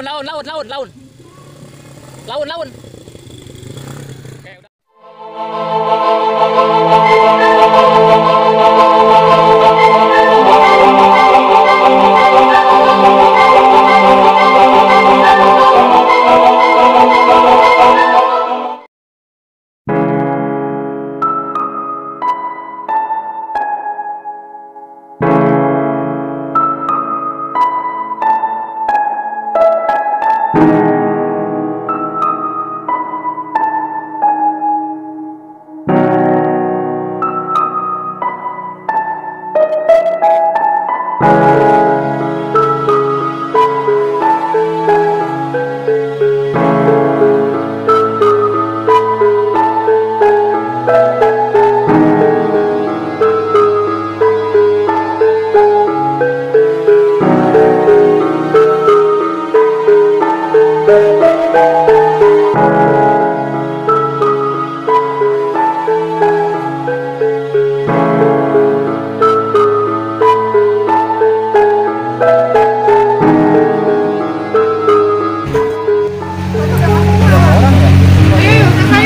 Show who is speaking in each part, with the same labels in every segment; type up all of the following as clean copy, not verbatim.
Speaker 1: laun. Laun. Oke, udah.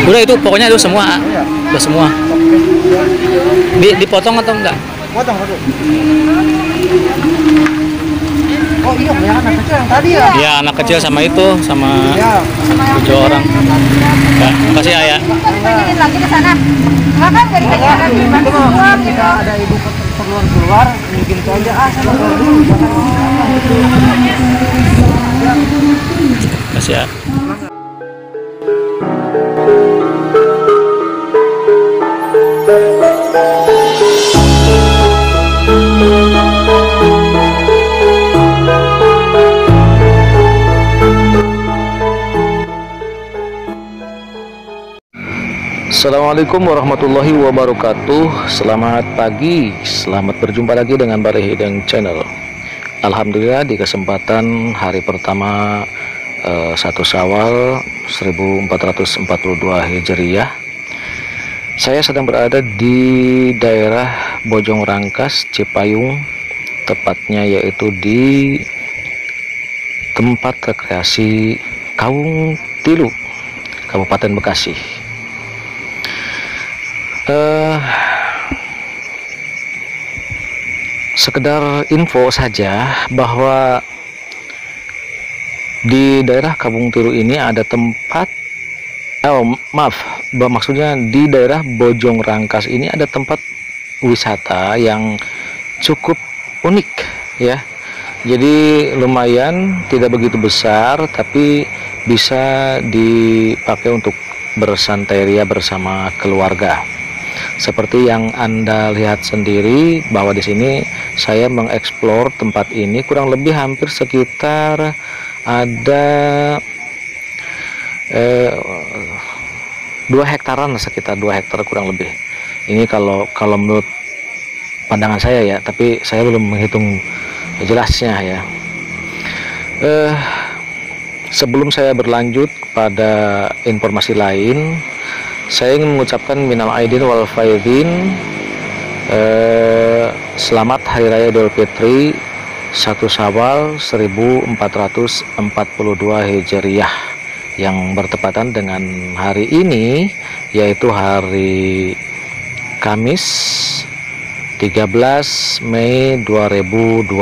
Speaker 2: Udah itu pokoknya itu semua, udah semua. Dipotong atau enggak?
Speaker 3: Potong. Oh iya, yang anak kecil yang tadi ya?
Speaker 2: Iya, anak kecil sama itu, sama
Speaker 3: Ya,
Speaker 2: 7 orang. Ya, makasih ya.
Speaker 4: Pengen lagi ke sana. Makan dari kegiatan di
Speaker 3: Cuma ketika ada ibu keluar, mungkin saja saya keluar dulu.
Speaker 2: Makasih ya. Assalamualaikum warahmatullahi wabarakatuh. Selamat pagi, selamat berjumpa lagi dengan Bareh Hidang Channel. Alhamdulillah di kesempatan hari pertama 1 Syawal 1442 Hijriah, saya sedang berada di daerah Bojong Rangkas, Cipayung, tepatnya yaitu di tempat rekreasi Kawung Tilu, Kabupaten Bekasi. Sekedar info saja bahwa di daerah Kawung Tilu ini ada tempat, maksudnya di daerah Bojong Rangkas ini ada tempat wisata yang cukup unik ya. Jadi lumayan, tidak begitu besar, tapi bisa dipakai untuk bersantai ria bersama keluarga. Seperti yang Anda lihat sendiri bahwa di sini saya mengeksplor tempat ini kurang lebih hampir sekitar ada 2 hektaran, sekitar 2 hektar kurang lebih. Ini kalau menurut pandangan saya ya, tapi saya belum menghitung jelasnya ya. Sebelum saya berlanjut pada informasi lain, saya ingin mengucapkan minal aidin wal faidin, selamat Hari Raya Idul Fitri 1 Syawal 1442 Hijriah yang bertepatan dengan hari ini, yaitu hari Kamis 13 Mei 2021.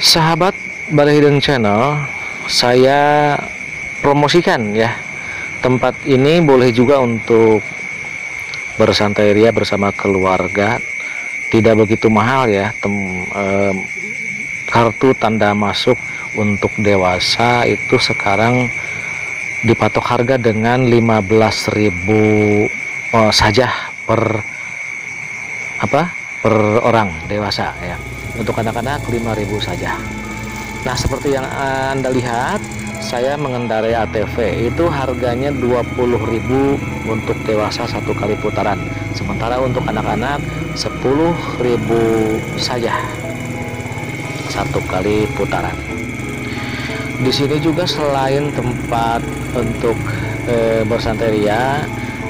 Speaker 2: Sahabat Bareh Hidang Channel, saya promosikan ya, tempat ini boleh juga untuk bersantai ria bersama keluarga, tidak begitu mahal ya. Kartu tanda masuk untuk dewasa itu sekarang dipatok harga dengan 15.000 saja per orang dewasa ya. Untuk anak-anak 5.000 saja. Nah, seperti yang Anda lihat, saya mengendarai ATV itu harganya 20.000 untuk dewasa 1 kali putaran, sementara untuk anak-anak 10.000 saja 1 kali putaran. Di sini juga selain tempat untuk bersantai ria,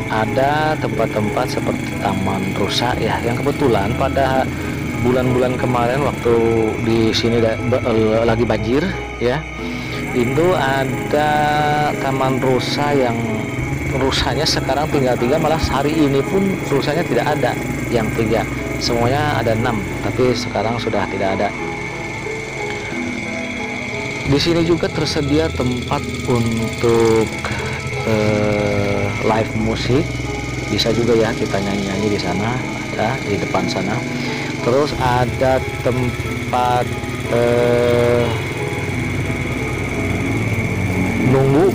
Speaker 2: ada tempat-tempat seperti taman rusak ya, yang kebetulan pada bulan-bulan kemarin waktu di sini lagi banjir ya, itu ada taman rusa yang rusanya sekarang tinggal 3, malah hari ini pun rusanya tidak ada yang 3, semuanya ada 6, tapi sekarang sudah tidak ada. Di sini juga tersedia tempat untuk live musik, bisa juga ya kita nyanyi-nyanyi di sana, ada di depan sana. Terus ada tempat nunggu,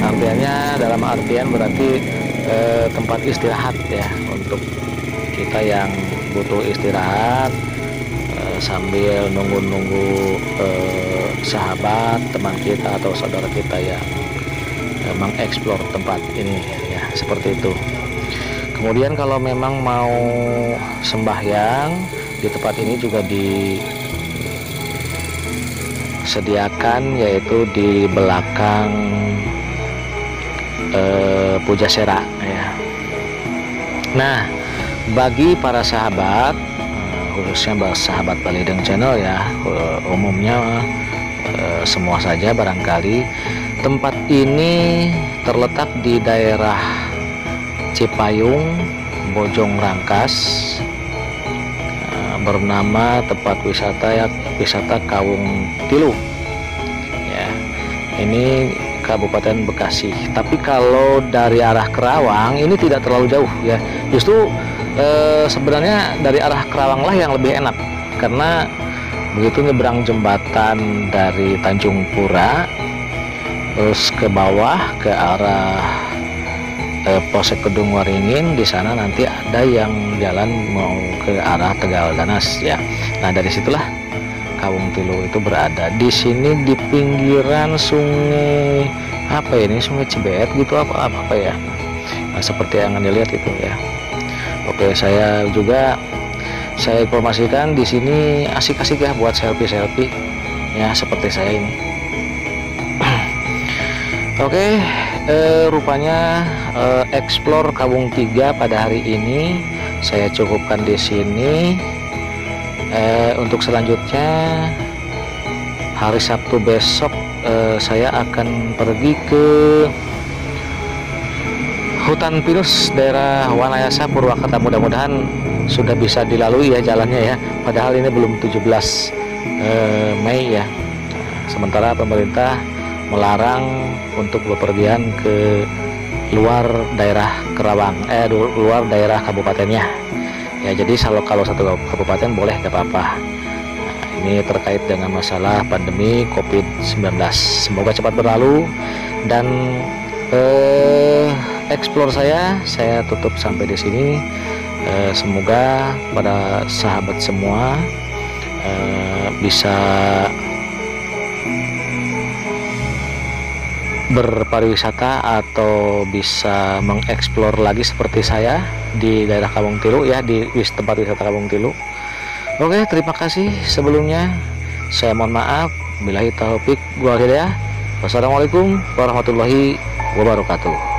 Speaker 2: artinya dalam artian berarti tempat istirahat ya, untuk kita yang butuh istirahat sambil nunggu-nunggu sahabat, teman kita atau saudara kita yang mengeksplor tempat ini ya, seperti itu. Kemudian kalau memang mau sembahyang di tempat ini juga disediakan, yaitu di belakang Pujasera ya. Nah, bagi para sahabat, khususnya sahabat Balideng Channel ya, umumnya semua saja barangkali, tempat ini terletak di daerah Cipayung, Bojong Rangkas, bernama tempat wisata Kawung Tilu ya. Ini Kabupaten Bekasi. Tapi kalau dari arah Kerawang ini tidak terlalu jauh ya, justru sebenarnya dari arah Kerawang lah yang lebih enak, karena begitu nyebrang jembatan dari Tanjung Pura terus ke bawah ke arah Polsek Kedung Waringin, di sana nanti ada yang jalan mau ke arah Tegal Danas ya. Nah, dari situlah Kawung Tilu itu berada. Di sini di pinggiran sungai apa ini, Sungai Cibeet gitu apa ya. Nah, seperti yang Anda lihat itu ya. Oke, saya informasikan di sini asik-asik ya buat selfie ya, seperti saya ini. Oke, rupanya explore Kawung 3 pada hari ini saya cukupkan di sini. Untuk selanjutnya hari Sabtu besok saya akan pergi ke hutan pinus daerah Wanayasa Purwakarta. Mudah-mudahan sudah bisa dilalui ya jalannya ya, padahal ini belum 17 Mei ya. Sementara pemerintah melarang untuk bepergian ke luar daerah Kerawang, luar daerah kabupatennya ya. Jadi kalau satu kabupaten boleh, gak apa-apa. Nah, ini terkait dengan masalah pandemi COVID-19. Semoga cepat berlalu, dan explore saya tutup sampai di sini. Semoga pada sahabat semua bisa berpariwisata atau bisa mengeksplor lagi seperti saya di daerah Kawung Tilu ya, di tempat wisata Kawung Tilu. Oke, terima kasih sebelumnya. Saya mohon maaf. Billahi taufik wal hidayah. Wassalamualaikum warahmatullahi wabarakatuh.